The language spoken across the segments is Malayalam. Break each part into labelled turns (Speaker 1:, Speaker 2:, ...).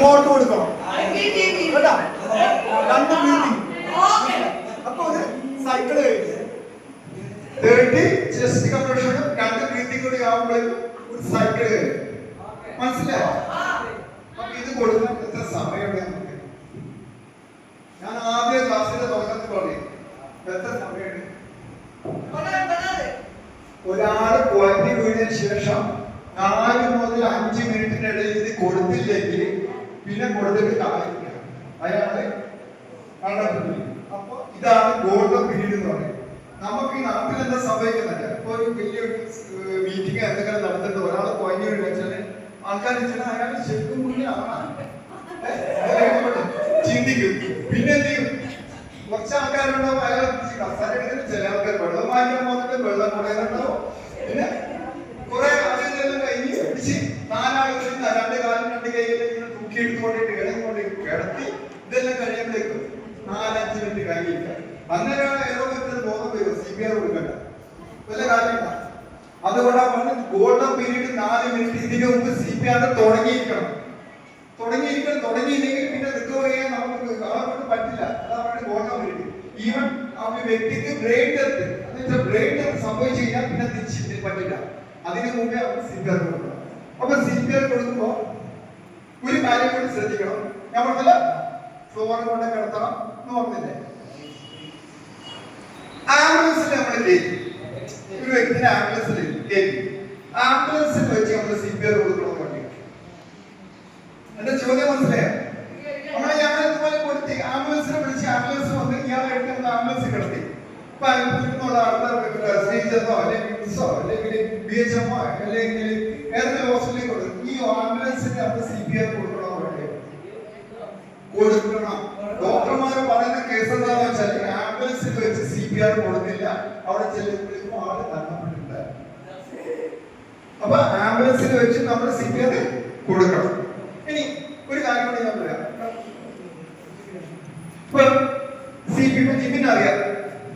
Speaker 1: ഇങ്ങോട്ട് കൊടുക്കണം കേട്ടാ. രണ്ട് ബ്രീതിങ്. അപ്പൊ ഒരു സൈക്കിള് കഴിഞ്ഞ് 30 ചെസ്റ്റ് കംപ്രഷനും 2 ബ്രീതിങ് കൂടി ആവുമ്പോഴേക്കും ഒരു സൈക്കിള് കഴിഞ്ഞു. മനസ്സിലായോ? അപ്പൊ ഇത് കൊടുക്കാൻ എത്ര സമയമുണ്ട് നമുക്ക്? ഞാൻ ആദ്യ ക്ലാസ്സിന്റെ തുടക്കത്തിൽ പറയും എത്ര സമയമുണ്ട്. ഒരാള് കുഴഞ്ഞു വീണതിന് ശേഷം 4 മുതൽ 5 മിനിറ്റിനിടയിൽ ഇത് കൊടുത്തില്ലെങ്കിൽ പിന്നെ കൊടുത്തിട്ട് കാര്യമില്ല, അയാള് കണ്ടെത്തുന്നില്ല. അപ്പൊ ഇതാണ് ഗോൾഡൻ പീരീഡ് എന്ന് പറയുന്നത്. നമുക്ക് ഈ നാട്ടിൽ എന്താ സംഭവിക്കുന്നില്ല. ഇപ്പൊ ഒരു വലിയ മീറ്റിംഗ് എന്തെങ്കിലും നടത്തിട്ട് ഒരാൾ കുഴഞ്ഞു വീണ് വെച്ചാല് ആൾക്കാർ അയാൾ ശരിക്കും ചിന്തിക്കും. പിന്നെ എന്ത് ചെയ്യും? കുറച്ച് ആൾക്കാരുണ്ടാവും അയാൾ കസാര എടുത്തിട്ട്, ചില ആൾക്കാർ വെള്ളം വാങ്ങിക്കാൻ പോകുന്നിട്ട് വെള്ളം കുടയുന്നുണ്ടാവും. പിന്നെ കുറെ അതെല്ലാം കഴിഞ്ഞ് പിടിച്ച് 4 ആളുകൾ 2 കാലും 2 കൈകളും ഇങ്ങനെ തൂക്കി എടുത്തുകൊണ്ടിട്ട് ഇടങ്ങി കിടത്തി ഇതെല്ലാം കഴിയുമ്പോഴേക്കും 4-5 മിനിറ്റ് കഴിഞ്ഞില്ല. അന്നേരം ഏതോ ബോധം വരും, CPR കൊടുക്കണ്ട, വല്ല കാര്യമില്ല. അതുകൊണ്ടാണ് ഗോൾഡൻ പീരീഡ് 4 മിനിറ്റ്. ഇതിനു മുമ്പ് CPR തുടങ്ങിയിരിക്കണം. തുടങ്ങിയില്ലെങ്കിൽ പിന്നെ റിക്കവർ ചെയ്യാൻ നമുക്ക് അവർക്ക് പറ്റില്ല. അതാണ് ഗോൾഡൻ പീരീഡ്. ഈവൻ ആ വ്യക്തിക്ക് ബ്രെയിൻ ഡെത്ത്, എന്നുവെച്ചാൽ ബ്രെയിൻ ഡെത്ത് സംഭവിച്ചു കഴിഞ്ഞാൽ പിന്നെ തിരിച്ചിട്ട് പറ്റില്ല. അതിനു മുമ്പേ അവർക്ക് CPR കൊടുക്കണം. അപ്പൊ CPR കൊടുക്കുമ്പോ ഒരു കാര്യം കൂടി ശ്രദ്ധിക്കണം. ഞാൻ പറഞ്ഞില്ല ഫ്ലോർ കൊണ്ട് കിടത്തണം എന്ന് പറഞ്ഞില്ലേ. ആംബുലൻസിൽ നമ്മൾ കയറ്റി ഒരു വ്യക്തിനെ ആംബുലൻസിൽ കയറ്റി, ആംബുലൻസിൽ വെച്ച് നമ്മൾ CPR കൊടുക്കണമെന്ന് പറഞ്ഞു. എന്റെ ചോദ്യം മനസ്സിലായോ? നമ്മളെ ഞാൻ ഇതുപോലെ കൊടുത്തി ആംബുലൻസിനെ വിളിച്ച് ആംബുലൻസ് വന്ന് ഇയാളായിട്ട് നമ്മൾ ആംബുലൻസ് കിടത്തി. ഇപ്പൊ ആംബുലൻസിനുള്ള ആൾക്കാർ ശ്രീചെന്നോ അല്ലെങ്കിൽ മിസ്സോ അല്ലെങ്കിൽ BHMO അല്ലെങ്കിൽ ഏതെങ്കിലും ഹോസ്പിറ്റലിൽ കൊടുക്കും. ഈ ആംബുലൻസിന് നമ്മൾ CPR കൊടുക്കണോ വേണ്ടയോ? കൊടുക്കണം. ഡോക്ടർമാർ പറയുന്ന കേസ് എന്താണെന്ന് വെച്ചാൽ ആംബുലൻസിൽ വെച്ച് CPR കൊടുത്തില്ല, അവിടെ ചെല്ലുമ്പോഴേക്കും ആള് മരണപ്പെട്ടിട്ടുണ്ട്. അപ്പൊ ആംബുലൻസിൽ വെച്ച് നമ്മൾ CPR കൊടുക്കണം. ഇനി ഒരു കാര്യം കൂടി ഞാൻ പറയാം. ഇപ്പൊ ജിമ്മിന് അറിയാം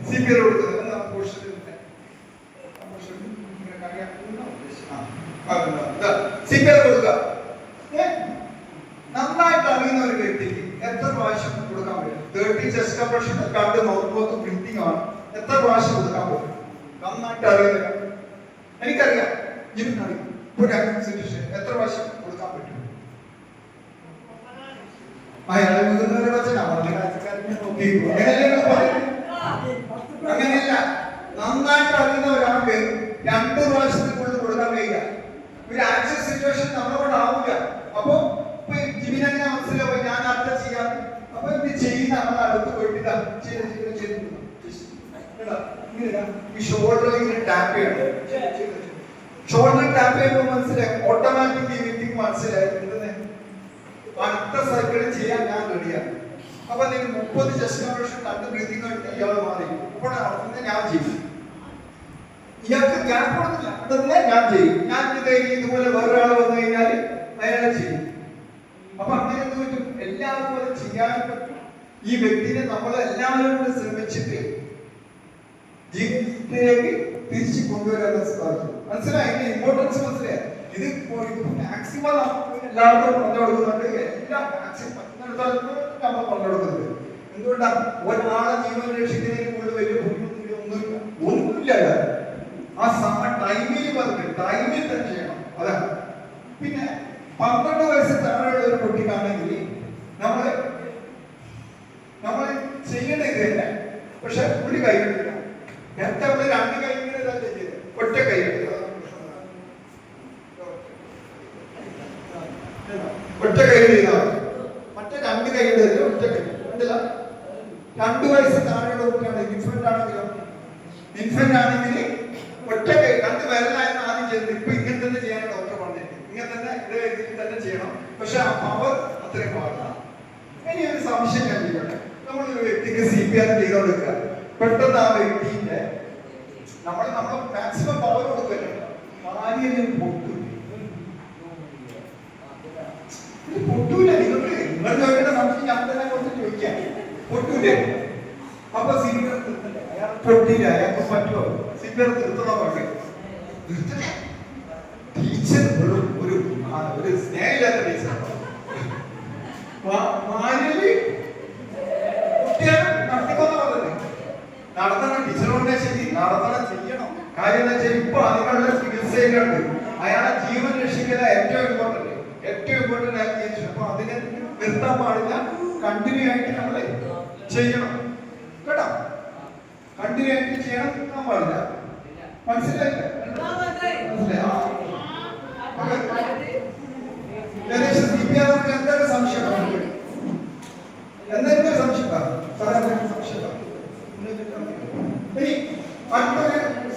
Speaker 1: CPR കൊടുക്കുന്നത്. CPR കൊടുക്കുക നന്നായിട്ട് അറിയുന്ന ഒരു വ്യക്തിക്ക് എത്ര പ്രാവശ്യം കൊടുക്കാൻ പറ്റും? 30 ചെസ്റ്റ് കംപ്രഷൻ, 2 മൗത്ത് ബ്രീത്തിങ് ആണ്. എത്ര പ്രാവശ്യം കൊടുക്കാൻ പറ്റും? നന്നായിട്ട് അറിയുന്നില്ല. എനിക്കറിയാം, ജിമ്മിനറിയാം. ഒരു സിറ്റുവേഷൻ എത്ര പ്രാവശ്യം കൊടുക്കാൻ പറ്റും? അയാളെ വീടുന്നവരെ വെച്ച് നമ്മളുടെ കാഴ്ചക്കാരനെ നോക്കി അങ്ങനെയല്ല. നന്നായിട്ട് അറിയുന്ന ഒരാൾക്ക് 2 പ്രാവശ്യത്തിനുള്ളിൽ കൊടുക്കാൻ കഴിയില്ല. ഒരു ആക്സിഡന്റ് സിറ്റുവേഷൻ നമ്മളോട് ആവില്ല. അപ്പൊ ജിമ്മിനെ മനസ്സിലാവും ഞാൻ അടുത്ത ചെയ്യാം. അപ്പൊ ഇത് ചെയ്യുന്ന നമ്മൾ അടുത്ത് പോയിട്ട് ഈ ഷോൾഡർ ഇങ്ങനെ ടാപ്പ് ചെയ്യണം. ഷോൾഡർ ടാപ്പ് ചെയ്യുമ്പോൾ മനസ്സിലായി, ഓട്ടോമാറ്റിക് വ്യക്തിക്ക് മനസ്സിലായി അടുത്ത സൈക്കിളിൽ ചെയ്യാൻ ഞാൻ റെഡിയാണ്. അപ്പൊ നിങ്ങൾ 30 ചെസ്റ്റ് കംപ്രഷൻ 2 ബ്രീത്തിങ് എടുത്ത് ഇയാൾ മാറി. അപ്പോൾ ഞാൻ ചെയ്യും. ഇയാൾക്ക് ഗ്യാപ്പ് കൊടുത്തില്ല, അതല്ലേ ഞാൻ ചെയ്യും. ഞാൻ ഇതുപോലെ വേറൊരാൾ വന്നു കഴിഞ്ഞാൽ അയാളെ ചെയ്യും. അപ്പൊ അങ്ങനെ എന്ത് പറ്റും? എല്ലാവർക്കും അത് ചെയ്യാൻ പറ്റും. ഈ വ്യക്തിനെ നമ്മൾ എല്ലാവരും കൂടെ ശ്രമിച്ചിട്ട് ജീവിതത്തിലേക്ക് തിരിച്ചു കൊണ്ടുവരാൻ സാധിക്കും. മനസ്സിലായി? ഇതിന്റെ ഇമ്പോർട്ടൻസ് മനസ്സിലായി? ഇത് മാക്സിമം നമുക്ക് എല്ലാവർക്കും പറഞ്ഞു കൊടുക്കുന്നുണ്ട്. എല്ലാ മാക്സിമം പറ്റുന്നിടത്തോളം നമ്മൾ പറഞ്ഞു കൊടുക്കുന്നുണ്ട്. എന്തുകൊണ്ടാണ്? ഒരാളെ ജീവൻ രക്ഷിക്കുന്നതിന് കൂടുതൽ വലിയ ഒന്നുമില്ല. ആ ടൈമിൽ പറഞ്ഞ് ടൈമിൽ തന്നെ ചെയ്യണം. അതാണ്. പിന്നെ 12 വയസ്സ് താഴെയുള്ള ഒരു കുട്ടിക്കാണെങ്കിൽ നമ്മൾ ചെയ്യണ ഇത് തന്നെ. പക്ഷെ ഒരു കൈ എടുക്കില്ല. നേരത്തെ നമ്മൾ 2 കൈ ഇങ്ങനെ തന്നെ ചെയ്ത് ഒറ്റ കൈ എടുക്കുക. ഒറ്റ കൈ ചെയ്താൽ മറ്റേ 2 കൈ എടുത്തില്ല, ഒറ്റ കൈ കണ്ടില്ല. 2 വയസ്സ് താഴെയുള്ള കുട്ടിയാണ്. ഇൻഫന്റ് ആണെങ്കിൽ ഒറ്റ കൈ 2 വിരലായിരുന്നു ആദ്യം ചെയ്തത്. ഇപ്പൊ ഇങ്ങനെ തന്നെ ചെയ്യാൻ ഡോക്ടർ പറഞ്ഞിരിക്കും. ഇങ്ങനെ തന്നെ ഇത് തന്നെ ചെയ്യണം. പക്ഷെ ആ പവർ അത്രയും പാടില്ല. ഇനി ഒരു സംശയം ഞാൻ ചെയ്യട്ടെ. നമ്മളൊരു വ്യക്തിക്ക് CPR ചെയ്തോണ്ടിരിക്കുക. പെട്ടെന്ന് ആ വ്യക്തിന്റെ നമ്മൾ മാക്സിമം പവർ കൊടുക്കല്ലോ. ഭാര്യയിൽ പൊട്ടൂല. നിങ്ങൾ ചോദിക്കേണ്ട സംശയം ഞാൻ തന്നെ കൊണ്ട് ചോദിക്കാം. പൊട്ടൂലേ? അപ്പൊ CPR നിർത്തണ്ടേ? അയാൾ പൊട്ടിയില്ല, അയാൾക്ക് പറ്റുമോ? CPR നിർത്തണോ? ടീച്ചർ ഒരു സ്നേഹമില്ലാത്ത ടീച്ചറാണ്. എന്താ വെച്ചാൽ ഇപ്പൊ അതിനുള്ള ചികിത്സയിലുണ്ട്. അയാളെ ജീവൻ രക്ഷിക്കുന്ന ഏറ്റവും ഇമ്പോർട്ടന്റ് അയാൾ ജീവിച്ചു. അപ്പൊ അതിനെ നിർത്താൻ പാടില്ല, കണ്ടിന്യൂ ആയിട്ട് നമ്മൾ ചെയ്യണം കേട്ടോ. കണ്ടിന്യൂ ആയിട്ട് ചെയ്യണം, നിർത്താൻ പാടില്ല. മനസ്സിലായില്ല? മനസ്സിലായി?